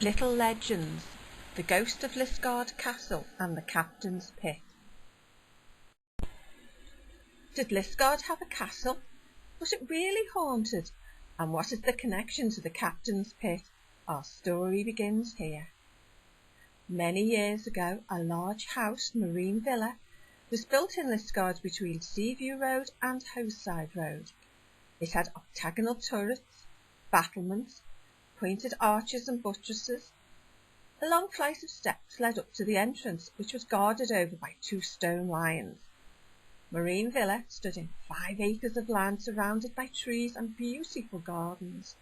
Little Legends, The Ghost of Liscard Castle and the Captain's Pit. Did Liscard have a castle? Was it really haunted? And what is the connection to the Captain's Pit? Our story begins here. Many years ago, a large house, marine villa, was built in Liscard between Seaview Road and Hoseside Road. It had octagonal turrets, battlements, pointed arches and buttresses. A long flight of steps led up to the entrance, which was guarded over by 2 stone lions. Marine Villa stood in 5 acres of land surrounded by trees and beautiful gardens,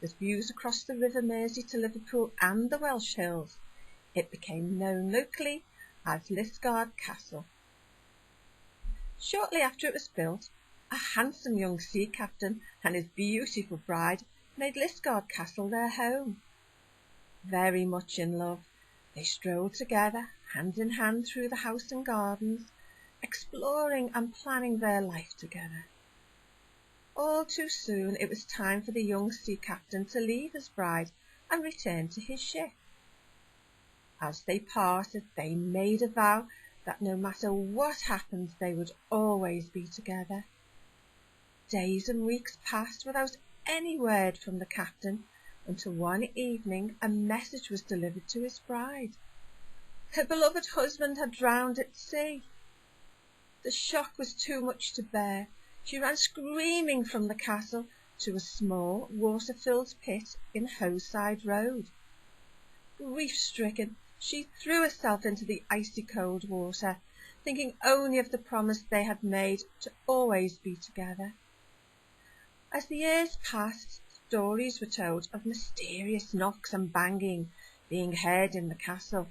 with views across the River Mersey to Liverpool and the Welsh Hills. It became known locally as Liscard Castle. Shortly after it was built, a handsome young sea captain and his beautiful bride made Liscard Castle their home. Very much in love, they strolled together, hand in hand through the house and gardens, exploring and planning their life together. All too soon it was time for the young sea captain to leave his bride and return to his ship. As they parted, they made a vow that no matter what happened, they would always be together. Days and weeks passed without any word from the captain, until one evening a message was delivered to his bride. Her beloved husband had drowned at sea. The shock was too much to bear. She ran screaming from the castle to a small water-filled pit in Hoseside Road. Grief-stricken, she threw herself into the icy cold water, thinking only of the promise they had made to always be together. As the years passed, stories were told of mysterious knocks and banging being heard in the castle.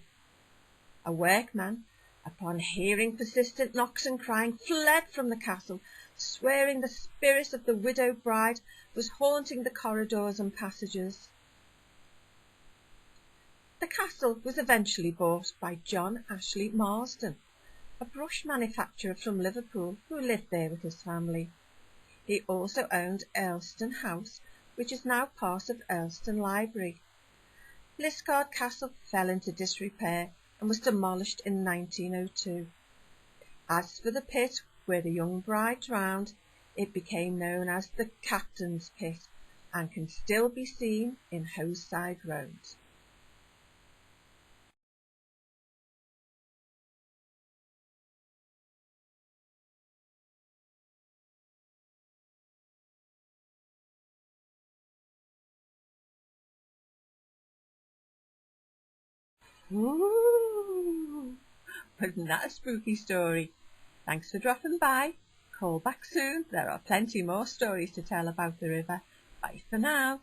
A workman, upon hearing persistent knocks and crying, fled from the castle, swearing the spirit of the widowed bride was haunting the corridors and passages. The castle was eventually bought by John Ashley Marsden, a brush manufacturer from Liverpool who lived there with his family. He also owned Earlston House, which is now part of Earlston Library. Liscard Castle fell into disrepair and was demolished in 1902. As for the pit where the young bride drowned, it became known as the Captain's Pit and can still be seen in Hoseside Road. Ooh, wasn't that a spooky story? Thanks for dropping by. Call back soon. There are plenty more stories to tell about the river. Bye for now.